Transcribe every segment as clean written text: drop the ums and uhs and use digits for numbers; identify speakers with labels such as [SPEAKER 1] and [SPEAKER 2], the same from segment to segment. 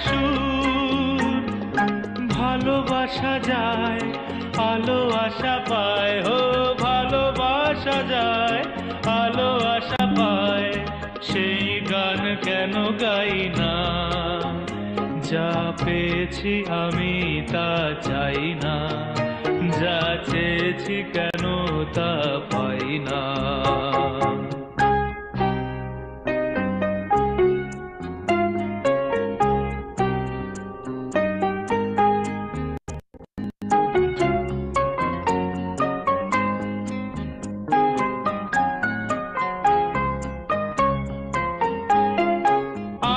[SPEAKER 1] সুর, ভালোবাসা যায় আলো আশা পায়, হো ভালোবাসা যায় আলো আশা পায়, সেই গান কেন গাই না? যা পেয়েছি আমি তা চাই না, যা চেয়েছি কেন তা পাই না।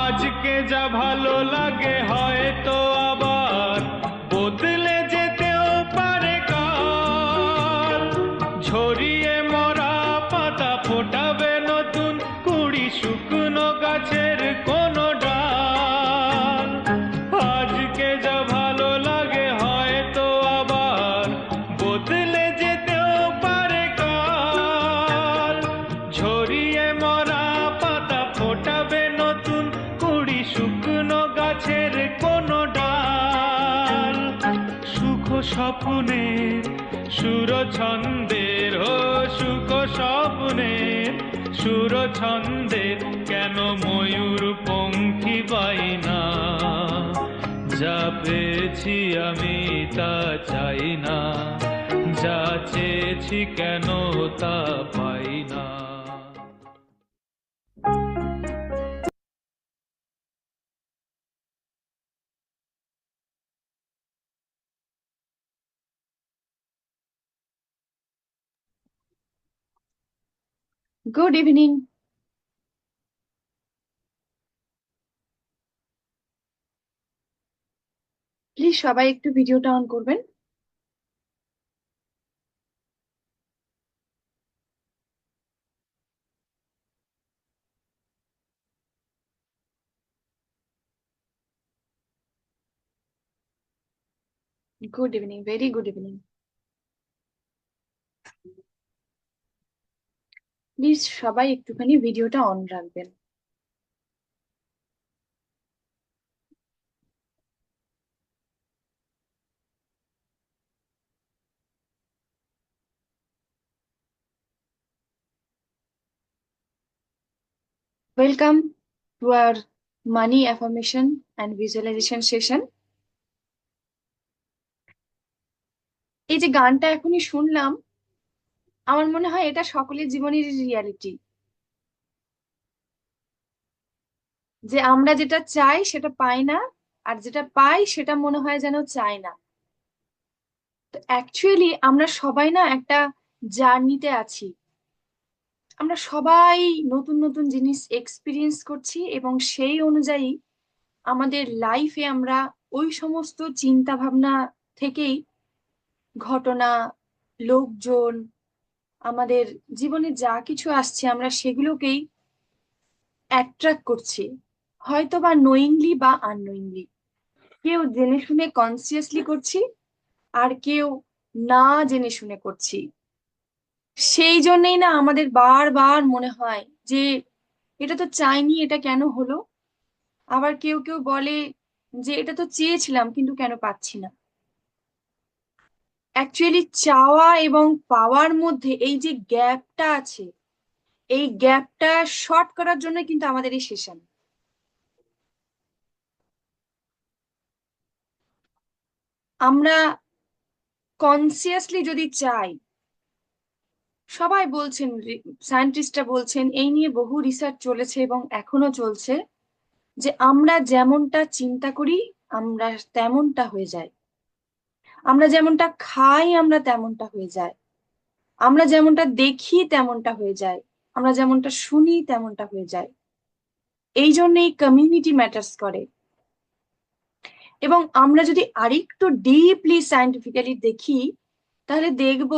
[SPEAKER 1] আজকে যা ভালো লাগে হয়তো আবার বদলে যেতেও পারে কাল, ঝরিয়ে মরা পাতা ফোটাবে নতুন কুড়ি শুকনো গাছের কোনো ডাল। আজকে যা ভালো লাগে হয়তো আবার বদলে যেতেও পারে কাল, ঝরিয়ে মরা পাতা ফোটাবে নতুন কুড়ি শুকনো গাছের কোনো ডাল। সুখ স্বপ্নের সুর ছন্দের, ও সুখ স্বপ্নের সুর ছন্দের কেন ময়ূর পঙ্খী পাই না? যা পেয়েছি আমি তা চাই না, যা চেয়েছি কেন তা পাই না।
[SPEAKER 2] Good evening. প্লিজ সবাই একটু ভিডিওটা অন করবেন। Good evening, very good evening. Please সবাই একটুখানি ভিডিওটা অন রাখবেন। Welcome to our money affirmation and visualization session. এই যে গানটা এখনই শুনলাম, আমার মনে হয় এটা সকলের জীবনের রিয়ালিটি, যে আমরা যেটা চাই সেটা পাই না, আর যেটা পাই সেটা মনে হয় যেন চাই না। তো অ্যাকচুয়ালি আমরা সবাই না একটা জার্নিতে আছি। আমরা সবাই নতুন নতুন জিনিস এক্সপিরিয়েন্স করছি এবং সেই অনুযায়ী আমাদের লাইফে আমরা ওই সমস্ত চিন্তা ভাবনা থেকেই ঘটনা, লোকজন, আমাদের জীবনে যা কিছু আসছে আমরা সেগুলোকেই অ্যাট্রাক্ট করছি, হয়তো বা নোয়িংলি বা আননোয়িংলি। কেউ জেনে শুনে কনসিয়াসলি করছি, আর কেউ না জেনে শুনে করছি। সেই জন্যই না আমাদের বারবার মনে হয় যে এটা তো চাইনি, এটা কেন হলো। আবার কেউ কেউ বলে যে এটা তো চেয়েছিলাম কিন্তু কেন পাচ্ছি না। অ্যাকচুয়ালি চাওয়া এবং পাওয়ার মধ্যে এই যে গ্যাপটা আছে, এই গ্যাপটা শর্ট করার জন্য কিন্তু আমাদের এই সেশন। আমরা কনসিয়াসলি যদি চাই, সবাই বলছেন, সায়েন্টিস্টরা বলছেন, এই নিয়ে বহু রিসার্চ চলেছে এবং এখনো চলছে, যে আমরা যেমনটা চিন্তা করি আমরা তেমনটা হয়ে যাই, আমরা যেমনটা খাই আমরা তেমনটা হয়ে যাই, আমরা যেমনটা দেখি তেমনটা হয়ে যায়, আমরা যেমনটা শুনি তেমনটা হয়ে যায়। এই জন্যই কমিউনিটি ম্যাটার্স করে। এবং আমরা যদি আরেকটু ডিপলি সায়েন্টিফিক্যালি দেখি, তাহলে দেখব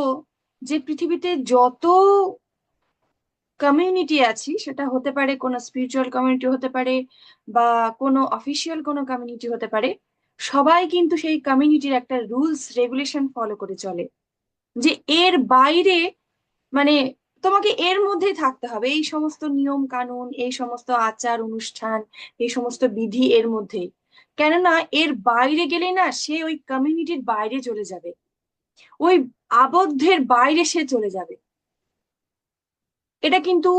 [SPEAKER 2] যে পৃথিবীতে যত কমিউনিটি আছি, সেটা হতে পারে কোনো স্পিরিচুয়াল কমিউনিটি হতে পারে বা কোনো অফিসিয়াল কোনো কমিউনিটি হতে পারে, সবাই কিন্তু সেই কমিউনিটির একটা রুলস রেগুলেশন ফলো করে চলে, যে এর বাইরে, মানে তোমাকে এর মধ্যেই থাকতে হবে, এই সমস্ত নিয়ম কানুন, এই সমস্ত আচার অনুষ্ঠান, এই সমস্ত বিধি এর মধ্যেই। কেননা এর বাইরে গেলে না সে ওই কমিউনিটির বাইরে চলে যাবে, ওই আবদ্ধের বাইরে সে চলে যাবে। এটা কিন্তু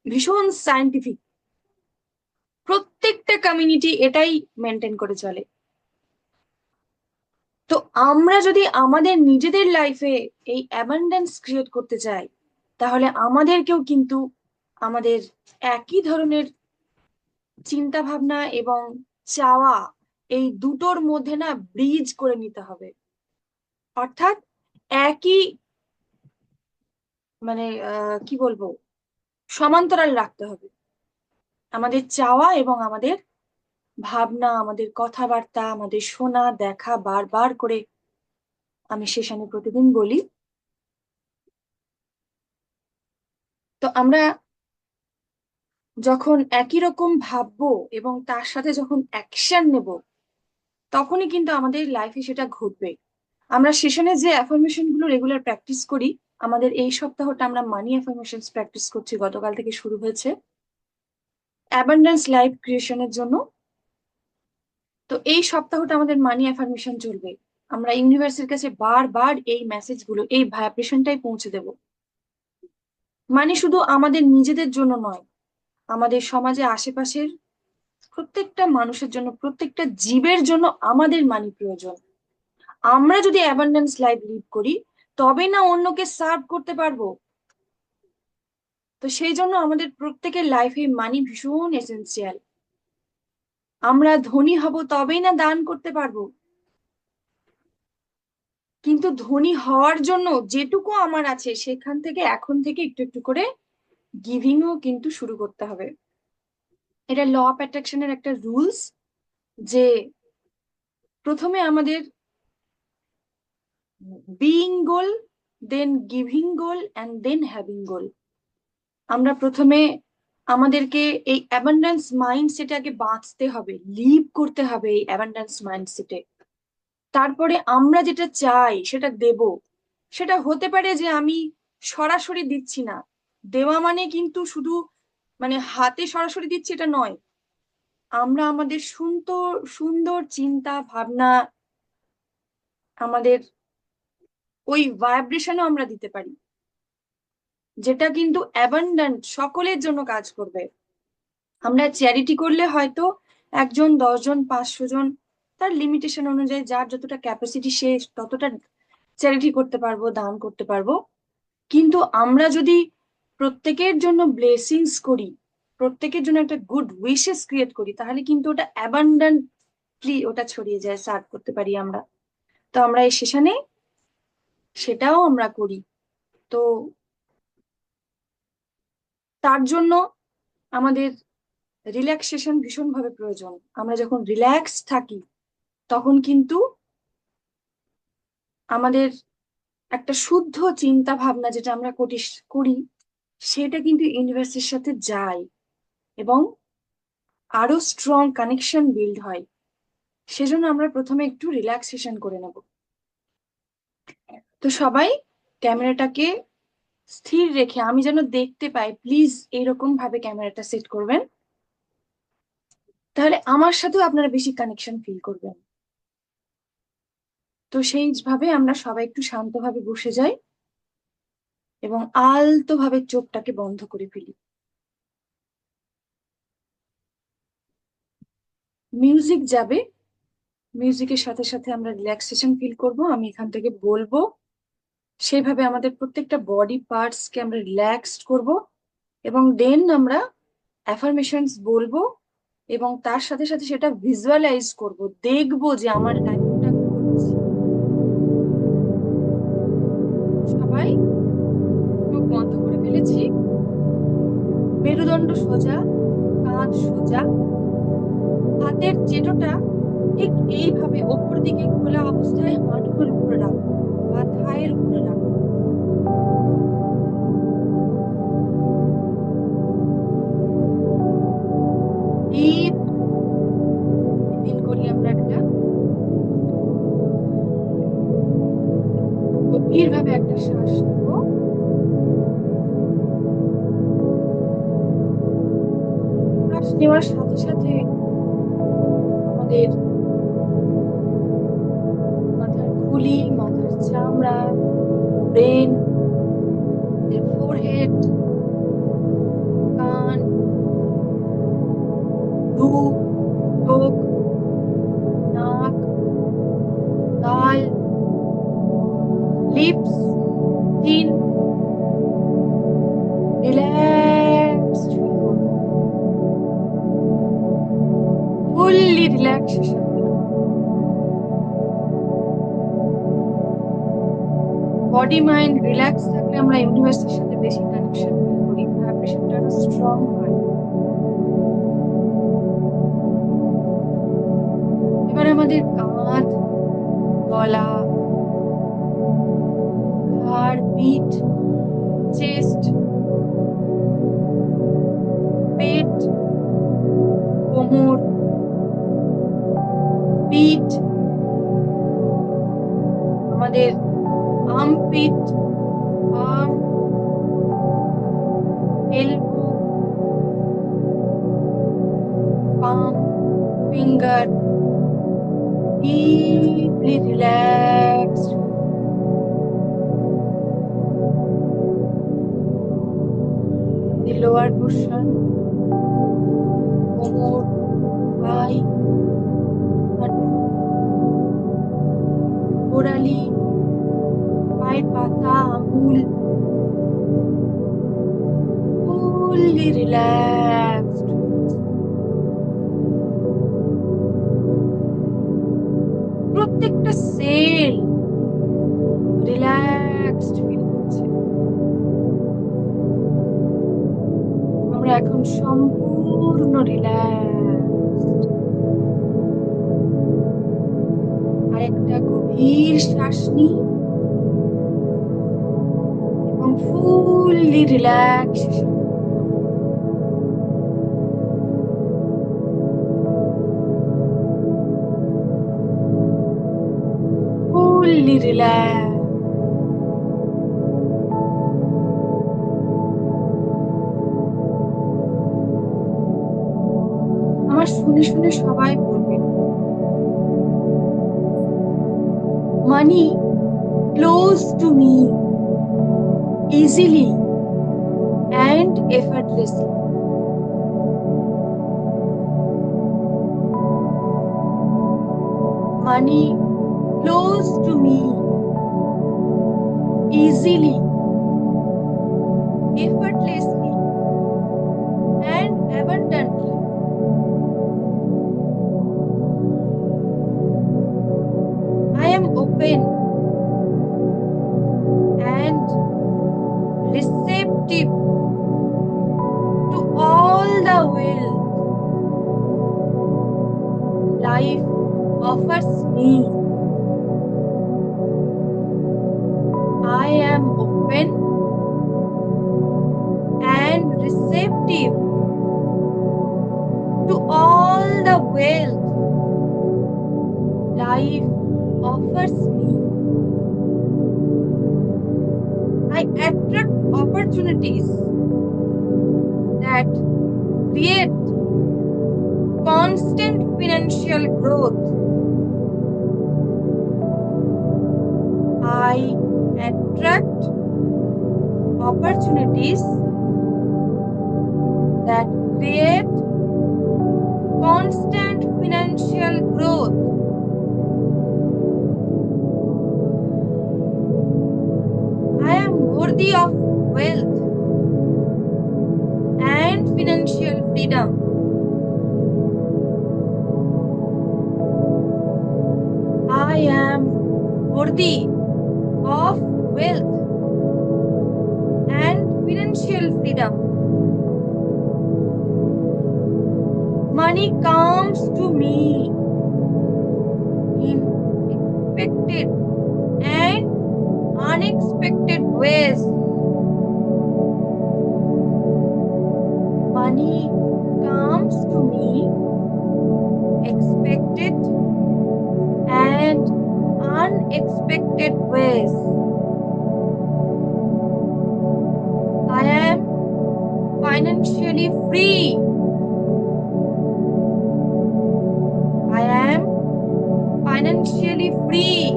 [SPEAKER 2] ভীষণ সায়েন্টিফিক, প্রত্যেকটা কমিউনিটি এটাই মেনটেন করে চলে। তো আমরা যদি আমাদের নিজেদের লাইফে এই অ্যাবান্ডেন্স ক্রিয়েট করতে চাই, তাহলে আমাদেরকেও কিন্তু আমাদের একই ধরনের চিন্তা ভাবনা এবং চাওয়া, এই দুটোর মধ্যে না ব্রিজ করে নিতে হবে। অর্থাৎ একই, মানে কি বলবো, সমান্তরাল রাখতে হবে আমাদের চাওয়া এবং আমাদের ভাবনা, আমাদের কথাবার্তা, আমাদের শোনা দেখা বারবার করে। আমি সেশনে প্রতিদিন বলি, তো আমরা যখন একই রকম ভাববো এবং তার সাথে যখন অ্যাকশন নেব, তখনই কিন্তু আমাদের লাইফে সেটা ঘটবে। আমরা সেশনে যে অ্যাফার্মেশন গুলো রেগুলার প্র্যাকটিস করি, আমাদের এই সপ্তাহটা আমরা মানি অ্যাফার্মেশনস প্র্যাকটিস করছি, গতকাল থেকে শুরু হয়েছে অ্যাবান্ডেন্স লাইফ ক্রিয়েশনের জন্য। তো এই সপ্তাহটা আমাদের মানি অ্যাফার্মেশন চলবে। আমরা ইউনিভার্সের কাছে বারবার এই মেসেজগুলো, এই ভাইব্রেশনটাই পৌঁছে দেব। মানে শুধু আমাদের নিজেদের জন্য নয়, আমাদের সমাজে আশেপাশের প্রত্যেকটা মানুষের জন্য, প্রত্যেকটা জীবের জন্য আমাদের মানি প্রয়োজন। আমরা যদি অ্যাবান্ডেন্স লাইফ লিড করি, তবে না অন্যকে সার্ভ করতে পারবো। তো সেই জন্য আমাদের প্রত্যেকের লাইফে মানি ভীষণ এসেনশিয়াল। আমরা ধনী হব তবেই না দান করতে পারবো। কিন্তু ধনী হওয়ার জন্য যেটুকু আমার আছে সেখান থেকে এখন থেকে একটু একটু করে গিভিংও কিন্তু শুরু করতে হবে। এটা ল অফ অ্যাট্রাকশনের একটা রুলস, যে প্রথমে আমাদের being goal, then giving goal, and then having goal. আমরা প্রথমে আমাদেরকে এই অ্যাবান্ডেন্স মাইন্ডসেটে আগে বাঁচতে হবে, লিভ করতে হবে এই অ্যাবান্ডেন্স মাইন্ডসেটে। তারপরে আমরা যেটা চাই সেটা দেব। সেটা হতে পারে যে আমি সরাসরি দিচ্ছি না, দেওয়া মানে কিন্তু শুধু মানে হাতে সরাসরি দিচ্ছি এটা নয়। আমরা আমাদের সুন্দর সুন্দর চিন্তা ভাবনা, আমাদের ওই ভাইব্রেশনও আমরা দিতে পারি, যেটা কিন্তু অ্যাবান্ডেন্ট সকলের জন্য কাজ করবে। আমরা চ্যারিটি করলে হয়তো একজন, 10 জন, 500 জন, তার লিমিটেশন অনুযায়ী যার যতটা ক্যাপাসিটি সে ততটা চ্যারিটি করতে পারবো, দান করতে পারবো। কিন্তু আমরা যদি প্রত্যেকের জন্য ব্লেসিংস করি, প্রত্যেকের জন্য একটা গুড উইশেস ক্রিয়েট করি, তাহলে কিন্তু ওটা অ্যাবান্ডেন্টলি ওটা ছড়িয়ে যায়, সার্ভ করতে পারি আমরা। তো আমরা এই সেশনে সেটাও আমরা করি। তো তার জন্য আমাদের রিল্যাক্সেশন ভীষণভাবে প্রয়োজন। আমরা যখন রিল্যাক্স থাকি, তখন কিন্তু আমাদের একটা শুদ্ধ চিন্তা ভাবনা যেটা আমরা করি, সেটা কিন্তু ইউনিভার্সের সাথে যায় এবং আরো স্ট্রং কানেকশন বিল্ড হয়। সেজন্য আমরা প্রথমে একটু রিল্যাক্সেশন করে নেব। তো সবাই ক্যামেরাটাকে স্থির রেখে, আমি যেন দেখতে পাই, প্লিজ এইরকম ভাবে ক্যামেরাটা সেট করবেন, তাহলে আমার সাথেও আপনারা বেশি কানেকশন ফিল করবেন। তো সেইভাবে আমরা সবাই একটু শান্তভাবে বসে যাই এবং আলতো ভাবে চোখটাকে বন্ধ করে ফেলি। মিউজিক যাবে, মিউজিকের সাথে সাথে আমরা রিল্যাক্সেশন ফিল করব। আমি এখান থেকে বলবো, সেইভাবে আমাদের প্রত্যেকটা বডি পার্টস কে আমরা রিল্যাক্সড করব এবং দেন আমরা অ্যাফার্মেশনস বলবো এবং তার সাথে সাথে সেটা ভিজুয়ালাইজ করব, দেখবো যে আমার লাইফটা ঘটছে। সবাই চোখ বন্ধ করে ফেলেছি, মেরুদণ্ড সোজা, কাঁধ সোজা, হাতের চেটোটা ঠিক এইভাবে ওপর দিকে খোলা অবস্থায় হাঁটুর উপরে রাখবো বা থায়ের উপরে রাখবো। ডিপ ইনহেল করি আমরা একটা, গভীর ভাবে একটা শ্বাস নেব, শ্বাস নেওয়ার সাথে সাথে আমাদের আমাদের মাথার খুলি, মাথার চামড়া, ব্রেন, ফোরহেড, কান, মুখ, চোখ, নাক, গাল, লিপস, চিন, relaxed, fully relaxation. Body mind relax থাকলে আমরা ইউনিভার্সের সাথে বেশি কানেকশন ফিল করি, ভাইব্রেশনটা আরো স্ট্রং হয়। এবার আমাদের কাঁধ, গলা, ঘাড়, পিঠ, চেস্ট, পেট, কোমর, পিঠ, আমাদের armpit, arm, elbow, palm, finger, deeply relaxed. The lower portion, কোমর, পাই, হাঁটু, গোড়ালি, পায়ের পাতা, আঙুল, fully relaxed. প্রত্যেকটা সেল রিল্যাক্সড ফিল করছে। আমরা এখন সম্পূর্ণ রিল্যাক্সড। আর একটা গভীর শ্বাস নিই এবং ফুললি রিল্যাক্সেশন। fully relaxed. আমার শুনে শুনে সবাই বলবেন, money flows to me easily and effortlessly. Money flows to me easily, effortlessly, and abundantly. I am open and receptive to all the wealth life offers me. I am open and receptive to all the wealth life offers me. I attract opportunities that create constant financial growth. I attract opportunities that create constant financial growth. I am worthy of wealth and financial freedom. I am worthy of wealth and financial freedom. Money comes to me in expected and unexpected ways. Money comes to me expected and unexpected ways. I am financially free. I am financially free.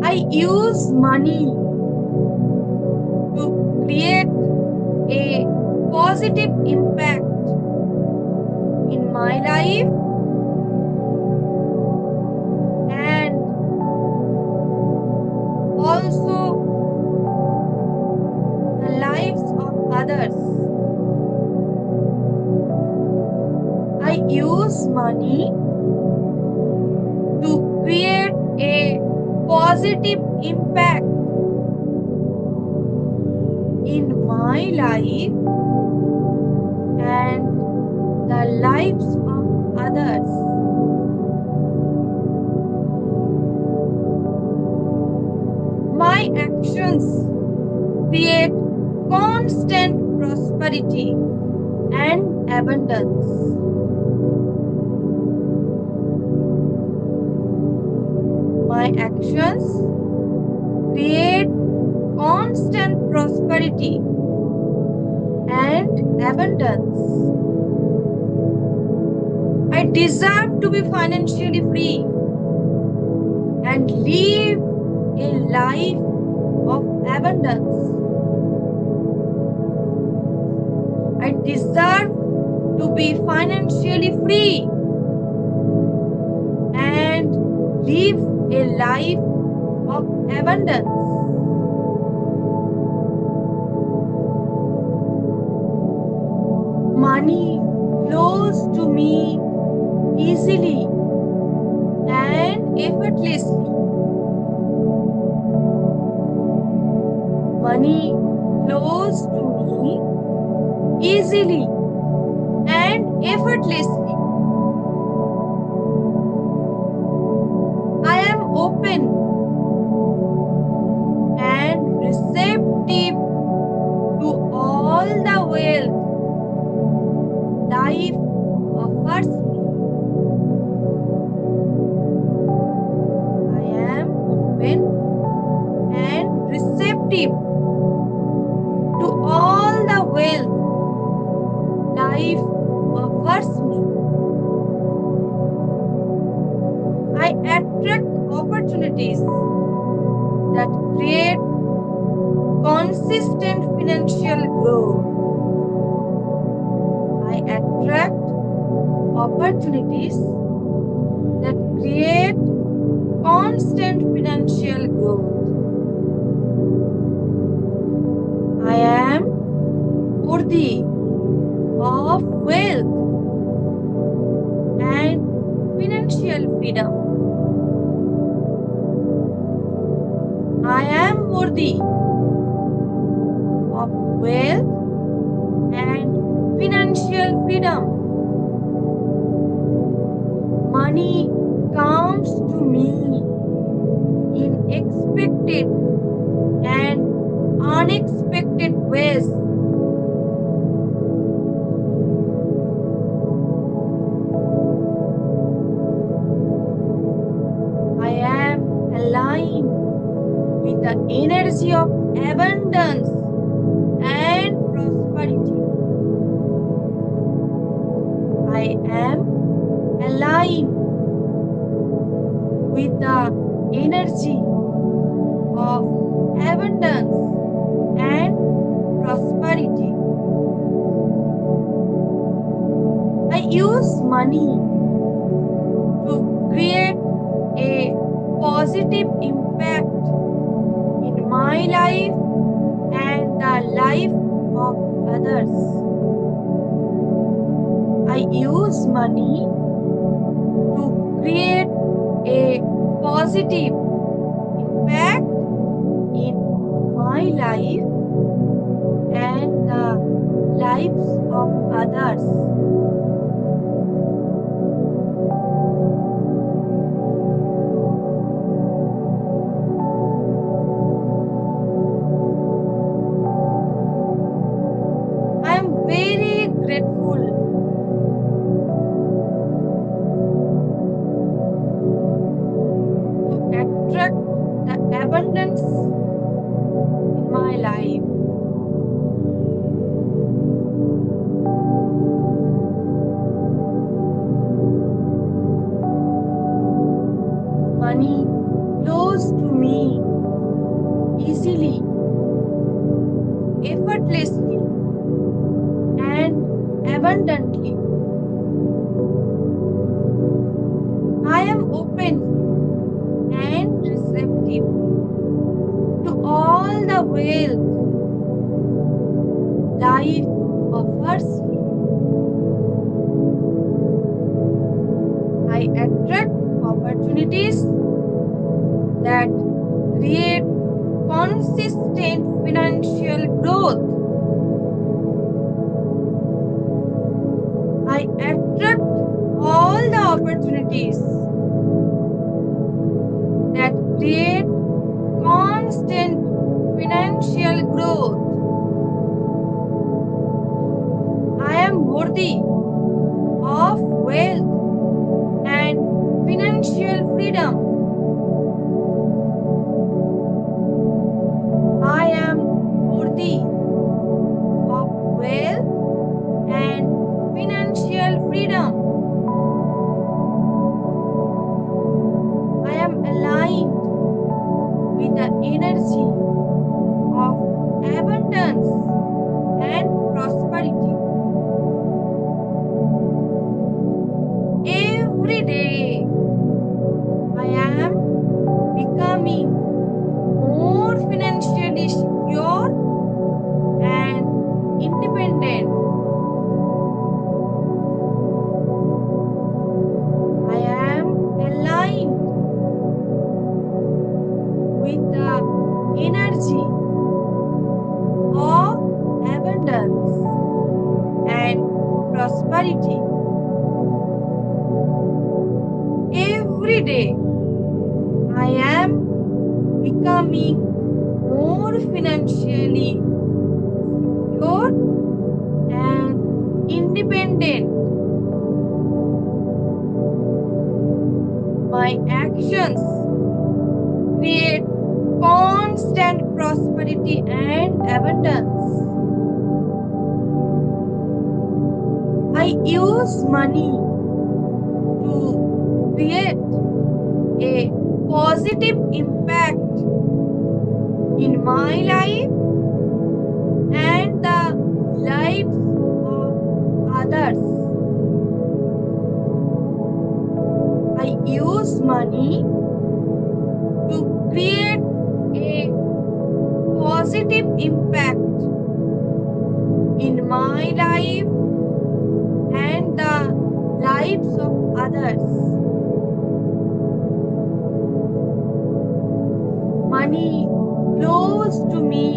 [SPEAKER 2] I use money to create a positive impact in my life and also the lives of others. I use money to create a positive impact in my life and the lives of others. My actions create constant prosperity and abundance. My actions create constant prosperity and abundance. I deserve to be financially free and live a life of abundance. I deserve to be financially free and live a life of abundance. Money flows to me easily and effortlessly. Money flows to me easily and effortlessly. I am open and receptive to all the wealth life offers me. I am open and receptive to all the wealth life offers me. I attract opportunities that create consistent financial growth. I attract opportunities that create constant financial growth. I am worthy of wealth and financial freedom. I am worthy of wealth and financial freedom. Money comes to me in expected and unexpected ways. I am aligned with the energy of abundance and prosperity. I am aligned with the energy of abundance and prosperity. I use money to create a positive impact in my life and the life of others. I use money to create a positive impact in my life and the lives of others. I am very grateful to attract the abundance in my life. I money flows to me easily, effortlessly, and abundantly. I am open and receptive to all the wealth life offers me. I attract opportunities that create consistent financial growth. I attract all the opportunities that create constant financial growth. I am worthy of wealth and financial freedom. I am worthy of wealth and financial freedom. I am aligned with the energy of abundance and prosperity. Every day, I am becoming more financially secure and independent. I am aligned with the energy of abundance and prosperity. Every day, I am becoming more financially secure and independent. My actions create constant prosperity and abundance. I use money to create a positive impact in my life and the lives of others. I use money to create a positive impact in my life and the lives of others. Money flows to me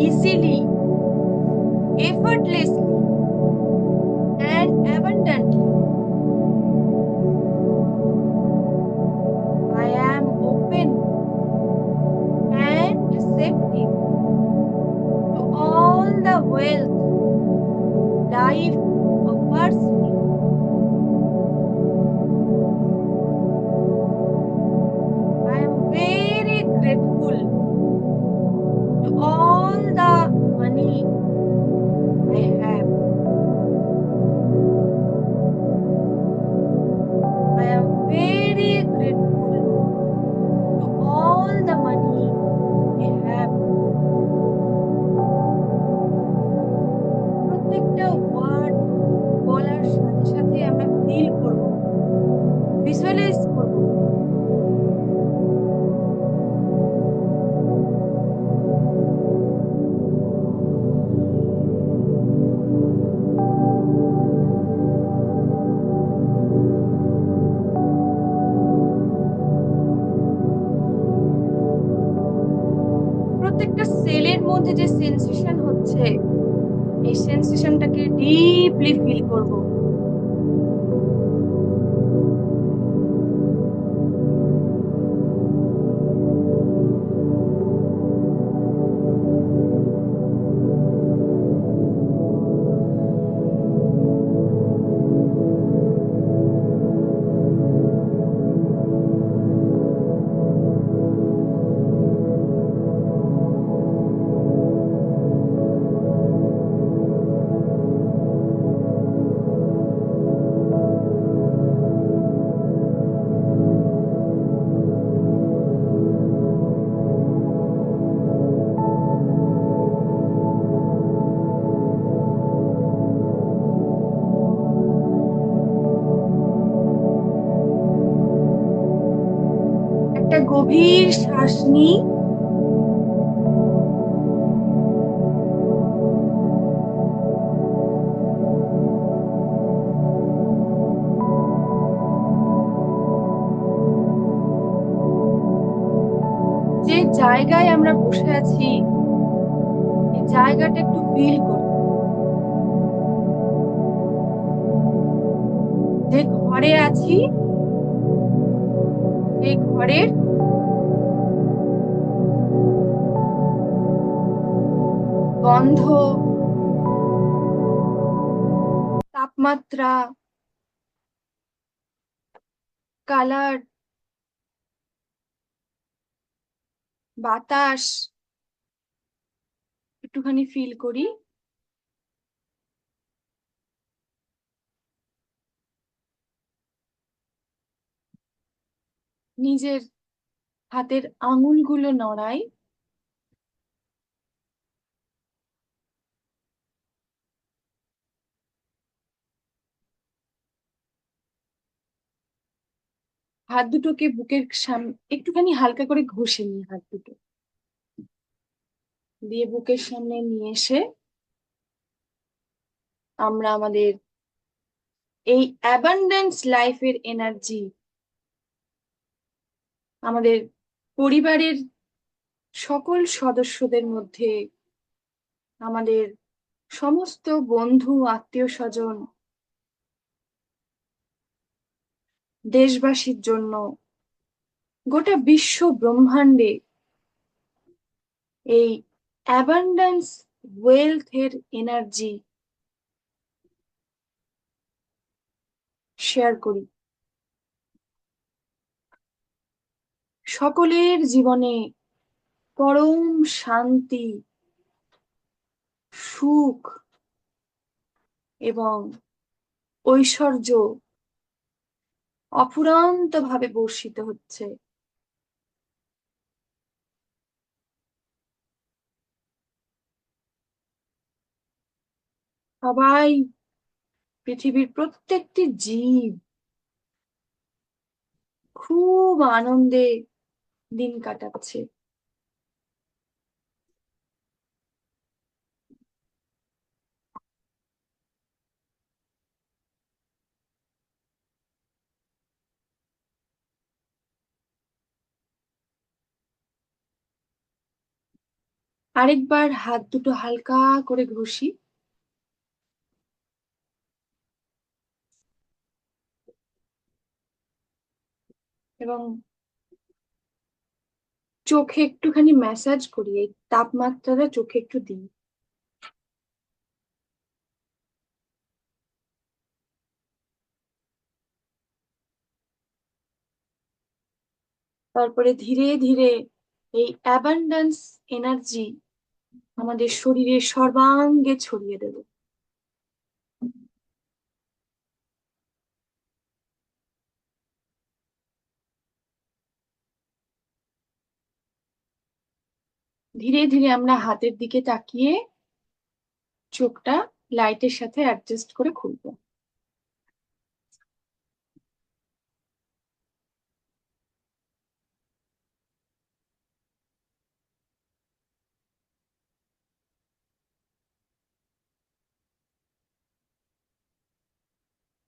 [SPEAKER 2] easily, effortlessly, and abundantly. I am open and receptive to all the wealth life offers me. I am very grateful to all the money I have. I am very grateful to all the money I have. প্রত্যেকটা word বলার সাথে সাথে আমরা feel করব, visualise করব। প্রত্যেকটা সেলের মধ্যে যে সেন্সেশন হচ্ছে, এই সেন্সেশনটাকে ডিপলি ফিল করব। গভীর শ্বাস নিই, যে জায়গায় আমরা বসে আছি এই জায়গাটা একটু ফিল করি, যে ঘরে আছি এই ঘরের গন্ধ, তাপমাত্রা, কালার, বাতাস একটুখানি ফিল করি। নিজের হাতের আঙুলগুলো নড়াই, হাত দুটোকে বুকের সামনে একটুখানি হালকা করে ঘষে নিই, হাত দুটো দিয়ে বুকের সামনে নিয়ে এসে আমরা আমাদের এই অ্যাবান্ডেন্স লাইফের এনার্জি আমাদের পরিবারের সকল সদস্যদের মধ্যে, আমাদের সমস্ত বন্ধু আত্মীয় স্বজন, দেশবাসীর জন্য, গোটা বিশ্ব ব্রহ্মাণ্ডে এই অ্যাবান্ডেন্স ওয়েলথ এর এনার্জি শেয়ার করি। সকলের জীবনে পরম শান্তি, সুখ এবং ঐশ্বর্য অফুরন্ত ভাবে বর্ষিত হচ্ছে। সবাই, পৃথিবীর প্রত্যেকটি জীব খুব আনন্দে দিন কাটাচ্ছে। আরেকবার হাত দুটো হালকা করে ঘষি এবং চোখে একটুখানি ম্যাসাজ করি, এই তাপমাত্রাটা চোখে একটু দিই। তারপরে ধীরে ধীরে এই অ্যাবান্ডেন্স এনার্জি আমাদের শরীরের সর্বাঙ্গে ছড়িয়ে দেব। ধীরে ধীরে আমরা হাতের দিকে তাকিয়ে চোখটা লাইটের সাথে অ্যাডজাস্ট করে খুলবো।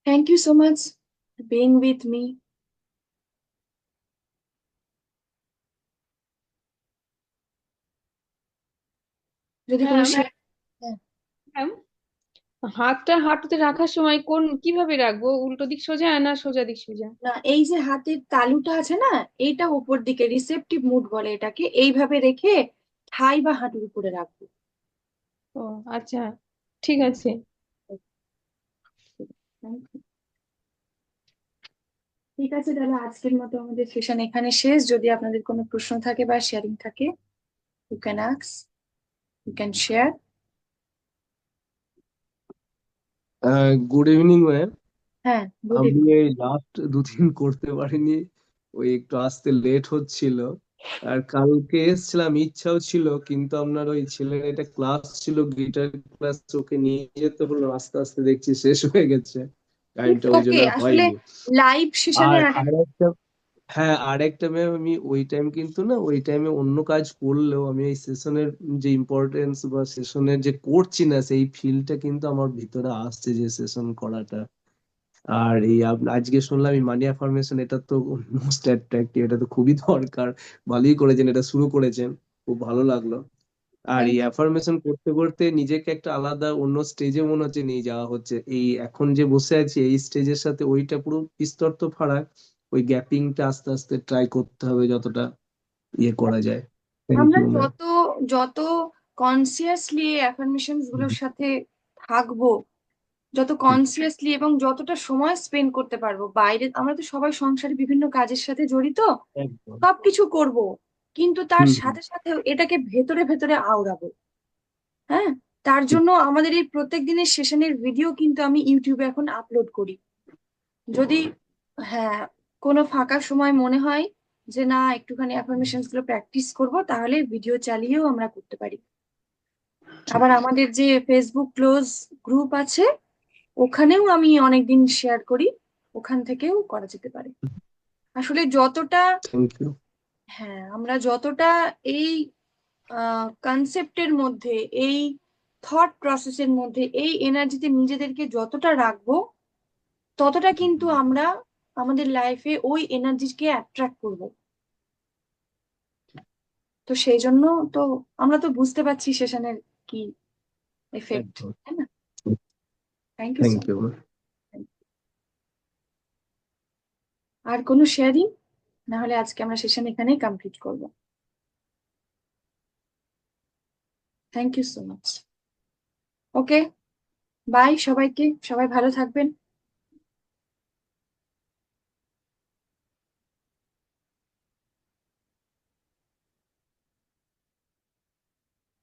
[SPEAKER 2] Thank you so much being with me. যদি কোনো
[SPEAKER 3] হ্যাঁ
[SPEAKER 2] শেয়ার, হ্যাঁ,
[SPEAKER 3] ম্যাম, হাতটা হাঁটুতে রাখার সময় কিভাবে রাখবো? উল্টো দিক সোজা না সোজা দিক সোজা?
[SPEAKER 2] না, এই যে হাতের তালুটা আছে না, এইটা উপর দিকে রিসেপটিভ মুড বলে এটাকে, এইভাবে রেখে থাই বা হাঁটুর উপরে রাখবো।
[SPEAKER 3] ও আচ্ছা, ঠিক আছে।
[SPEAKER 2] ঠিক আছে, তাহলে আজকের মতো আমাদের সেশন এখানে শেষ। যদি আপনাদের কোনো প্রশ্ন থাকে বা শেয়ারিং থাকে, you can ask, you can share.
[SPEAKER 4] Good evening ma'am.
[SPEAKER 2] হ্যাঁ, গুড
[SPEAKER 4] আমি
[SPEAKER 2] ইভিনিং।
[SPEAKER 4] এই লাস্ট দুদিন করতে পারিনি, ওই একটু আসতে লেট হচ্ছিল। আর কালকে এসেছিলাম, ইচ্ছাও ছিল, কিন্তু আপনার ওই ছেলের একটা ক্লাস ছিল, গিটার ক্লাস, ওকে নিয়ে যেতে হলো, আস্তে আস্তে দেখছি শেষ হয়ে গেছে টাইমটা, ওই
[SPEAKER 2] ওকে,
[SPEAKER 4] জন্য আর
[SPEAKER 2] আসলে
[SPEAKER 4] হয়নি।
[SPEAKER 2] লাইভ সেশনে
[SPEAKER 4] আর
[SPEAKER 2] অ্যাটেন্ড।
[SPEAKER 4] আরেকটা হ্যাঁ, আরেকটা ম্যাম, আমি ওই টাইম কিন্তু না, ওই টাইমে অন্য কাজ করলেও আমি এই সেশনের যে ইম্পর্টেন্স বা সেশনের যে করছি না সেই ফিলটা কিন্তু আমার ভিতরে আসছে, যে সেশন করাটা। আর এই আজকে শুনলাম এই মানি অ্যাফার্মেশন, এটা তো মোস্ট অ্যাট্রাক্টিভ, এটা তো খুবই দরকার। ভালোই করেছেন, এটা শুরু করেছেন, খুব ভালো লাগলো। আর
[SPEAKER 2] থ্যাংক
[SPEAKER 4] এই
[SPEAKER 2] ইউ।
[SPEAKER 4] অ্যাফার্মেশন করতে করতে নিজেকে একটা আলাদা অন্য স্টেজে মনে হচ্ছে নিয়ে যাওয়া হচ্ছে। এই এখন যে বসে আছি এই স্টেজের সাথে ওইটা পুরো বিস্তর তো ফারাক। ওই গ্যাপিংটা আস্তে আস্তে ট্রাই করতে হবে যতটা ইয়ে করা যায়। থ্যাংক
[SPEAKER 2] আমরা
[SPEAKER 4] ইউ ম্যাম।
[SPEAKER 2] যত যত কনসিয়াসলি অ্যাফার্মেশনস গুলোর সাথে থাকবো, যত কনসিয়াসলি এবং যতটা সময় স্পেন্ড করতে পারবো বাইরে, আমরা তো সবাই সংসারে বিভিন্ন কাজের সাথে জড়িত,
[SPEAKER 4] একদম।
[SPEAKER 2] সবকিছু করব, কিন্তু তার
[SPEAKER 4] হুম হুম।
[SPEAKER 2] সাথে সাথে এটাকে ভেতরে ভেতরে আওড়াবো। হ্যাঁ, তার
[SPEAKER 4] ঠিক।
[SPEAKER 2] জন্য আমাদের এই প্রত্যেক দিনের সেশনের ভিডিও কিন্তু আমি ইউটিউবে এখন আপলোড করি। যদি হ্যাঁ কোনো ফাঁকা সময় মনে হয় যে না একটুখানি অ্যাফার্মেশনস গুলো প্র্যাকটিস করব, তাহলে ভিডিও চালিয়েও আমরা করতে পারি।
[SPEAKER 4] ঠিক।
[SPEAKER 2] আবার আমাদের যে ফেসবুক ক্লোজ গ্রুপ আছে, ওখানেও আমি অনেকদিন শেয়ার করি, ওখান থেকেও করা যেতে পারে। আসলে যতটা,
[SPEAKER 4] থ্যাংক ইউ।
[SPEAKER 2] হ্যাঁ আমরা যতটা এই কনসেপ্টের মধ্যে, এই থট প্রসেসের মধ্যে, এই এনার্জিতে নিজেদেরকে যতটা রাখবো, ততটা কিন্তু আমরা আমাদের লাইফে ওই এনার্জিকে অ্যাট্রাক্ট করব। তো সেই জন্য তো আমরা তো বুঝতে পারছি সেশনের কি এফেক্ট,
[SPEAKER 4] একদম।
[SPEAKER 2] তাই না? Thank you so
[SPEAKER 4] thank you
[SPEAKER 2] much.
[SPEAKER 4] Ma'am.
[SPEAKER 2] আর কোনো শেয়ারিং? না হলে আজকে আমরা সেশন এখানেই কমপ্লিট করব। Thank you so much. Okay, bye সবাইকে, সবাই ভালো থাকবেন।